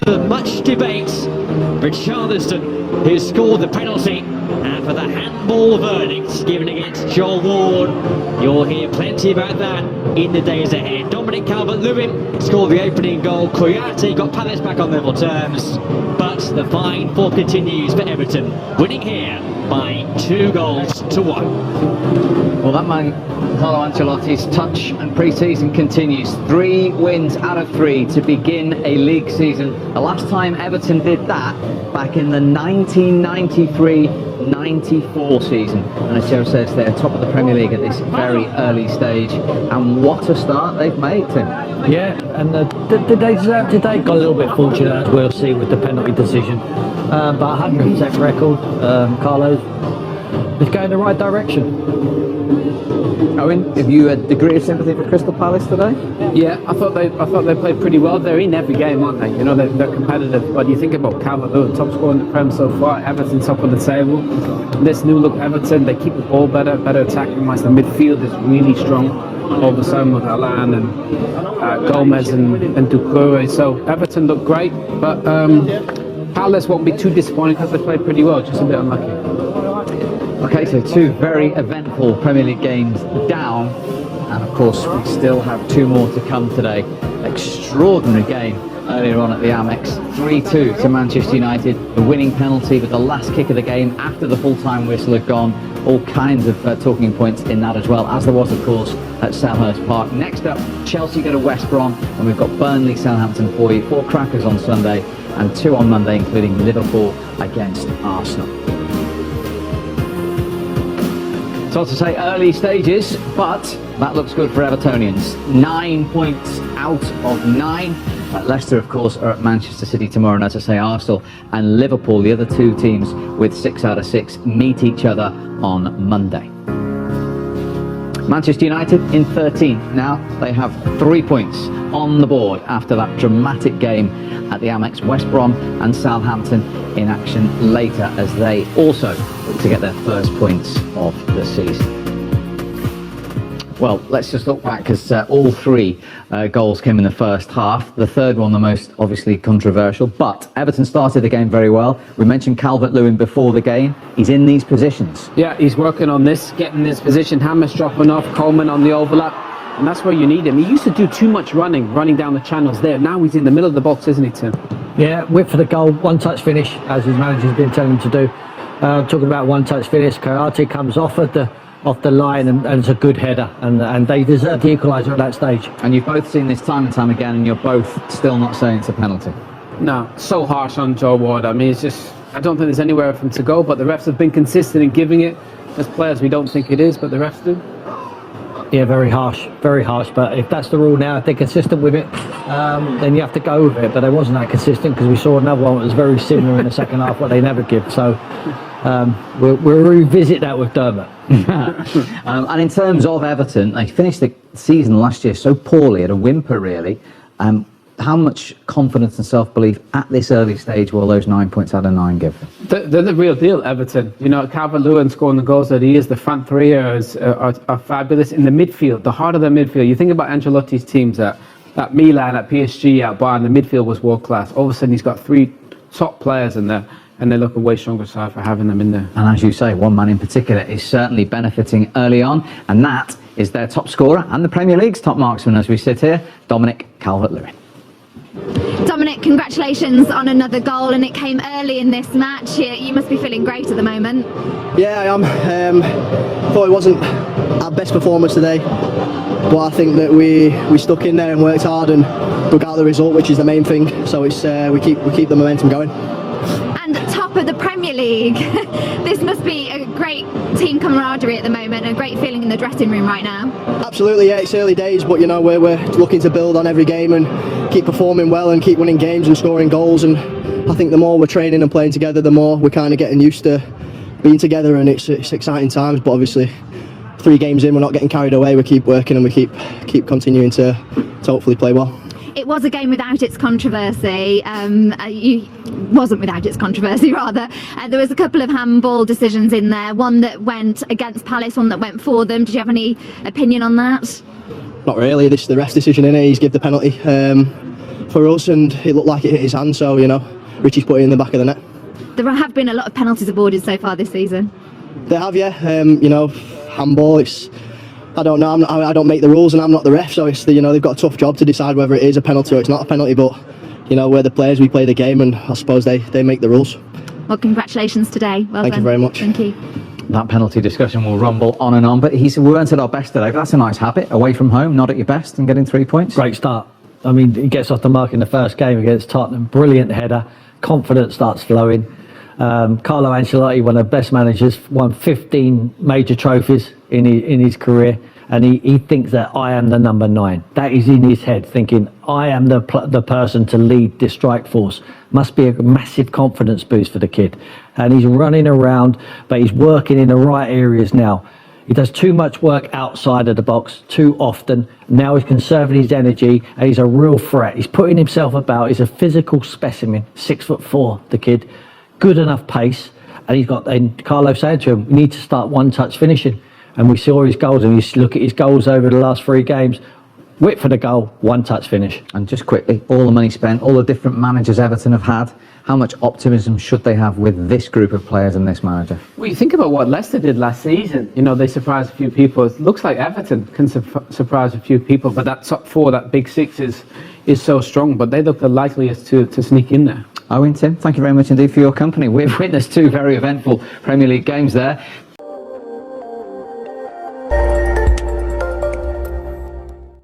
Much debate for Charleston, who scored the penalty, and for the handball verdict given against Joel Ward. You'll hear plenty about that in the days ahead. Dominic Calvert-Lewin scored the opening goal. Kouyate got Palace back on level terms, but the fine form continues for Everton, winning here by 2-1. Well, that man, Carlo Ancelotti's touch and pre-season continues. 3 wins out of 3 to begin a league season. The last time Everton did that back in the 1993-94 season. And as Joe says, they're top of the Premier League at this very early stage. And what a start they've made, Tim. Yeah, and did they got a little bit fortunate, as we'll see, with the penalty decision. But 100% record, Carlos is going the right direction. Owen, have you a degree of sympathy for Crystal Palace today? Yeah, I thought they played pretty well. They're in every game, aren't they? You know, they're competitive. But you think about Calvert-Lewin, top scorer in the Prem so far. Everton top of the table. This new look Everton, they keep the ball better attacking wise. The midfield is really strong. All the same with Alan and Gomez and Doucouré. So Everton look great, but Palace won't be too disappointed because they played pretty well. Just a bit unlucky. Okay, so 2 very eventful Premier League games down, and of course we still have 2 more to come today. Extraordinary game earlier on at the Amex, 3-2 to Manchester United, the winning penalty with the last kick of the game after the full-time whistle had gone. All kinds of talking points in that as well, as there was of course at Selhurst Park. Next up, Chelsea go to West Brom, and we've got Burnley Southampton for you. 4 crackers on Sunday and 2 on Monday, including Liverpool against Arsenal. So to say early stages, but that looks good for Evertonians. 9 points out of 9. Leicester, of course, are at Manchester City tomorrow, and as I say, Arsenal and Liverpool, the other 2 teams with 6 out of 6, meet each other on Monday. Manchester United in 13. Now they have 3 points on the board after that dramatic game at the Amex. West Brom and Southampton in action later as they also look to get their first points of the season. Well, let's just look back, because all 3 goals came in the first half. The third one, the most obviously controversial, but Everton started the game very well. We mentioned Calvert-Lewin before the game. He's in these positions. Yeah, he's working on this, getting this position. Hammers dropping off, Coleman on the overlap, and that's where you need him. He used to do too much running down the channels there. Now he's in the middle of the box, isn't he, Tim? Yeah, whip for the goal, one-touch finish, as his manager's been telling him to do. Talking about one-touch finish, Kouyate comes off the line and it's a good header, and they deserve the equaliser at that stage. And you've both seen this time and time again, and you're both still not saying it's a penalty. No, so harsh on Joe Ward. I mean, it's just, I don't think there's anywhere for him to go, but the refs have been consistent in giving it. As players, we don't think it is, but the refs do. Yeah, very harsh, but if that's the rule now, if they're consistent with it, then you have to go with it. But they wasn't that consistent, because we saw another one that was very similar in the second half, what they never give. So we'll revisit that with Dermot. And in terms of Everton, they finished the season last year so poorly, at a whimper really. How much confidence and self-belief at this early stage will those 9 points out of 9 give? They're the real deal, Everton. You know, Calvert-Lewin scoring the goals that he is. The front 3 are fabulous. In the midfield, the heart of the midfield. You think about Ancelotti's teams at Milan, at PSG, at Bayern. The midfield was world class. All of a sudden, he's got 3 top players in there, and they look a way stronger side for having them in there. And as you say, one man in particular is certainly benefiting early on, and that is their top scorer and the Premier League's top marksman as we sit here, Dominic Calvert-Lewin. Dominic, congratulations on another goal, and it came early in this match. You must be feeling great at the moment. Yeah, I am. Thought it wasn't our best performance today, but I think that we stuck in there and worked hard and took out the result, which is the main thing. So it's we keep the momentum going. And top of the Premier League, this must be a great team camaraderie at the moment, a great feeling in the dressing room right now. Absolutely, yeah, it's early days, but you know, we're looking to build on every game and keep performing well and keep winning games and scoring goals. And I think the more we're training and playing together, the more we're kind of getting used to being together, and it's exciting times. But obviously 3 games in, we're not getting carried away. We keep working and we keep continuing to hopefully play well. It was a game without its controversy. Wasn't without its controversy, rather. There was a couple of handball decisions in there. One that went against Palace, one that went for them. Did you have any opinion on that? Not really. This is the ref's decision, innit? He's give the penalty. For for us, and it looked like it hit his hand, so, you know, Richie's put it in the back of the net. There have been a lot of penalties awarded so far this season. They have, yeah. You know, handball, I don't know, I don't make the rules and I'm not the ref, so you know, they've got a tough job to decide whether it is a penalty or it's not a penalty, but, you know, we're the players, we play the game, and I suppose they make the rules. Well, congratulations today. Well Thank done. you very much. Thank you. That penalty discussion will rumble on and on, but we weren't at our best today. That's a nice habit, away from home, not at your best and getting 3 points. Great start. I mean, he gets off the mark in the first game against Tottenham. Brilliant header. Confidence starts flowing. Carlo Ancelotti, one of the best managers, won 15 major trophies in his career, and he thinks that I am the number 9. That is in his head, thinking I am the person to lead this strike force. Must be a massive confidence boost for the kid. And he's running around, but he's working in the right areas now. He does too much work outside of the box too often. Now he's conserving his energy, and he's a real threat. He's putting himself about. He's a physical specimen, 6'4", the kid. Good enough pace, and Carlo said to him, "We need to start one-touch finishing." And we saw his goals, and you look at his goals over the last 3 games. Whip for the goal, one-touch finish. And just quickly, all the money spent, all the different managers Everton have had, how much optimism should they have with this group of players and this manager? Well, you think about what Leicester did last season. You know, they surprised a few people. It looks like Everton can surprise a few people, but that top 4, that big 6 is so strong, but they look the likeliest to sneak in there. Owen, Tim, thank you very much indeed for your company. We've witnessed 2 very eventful Premier League games there.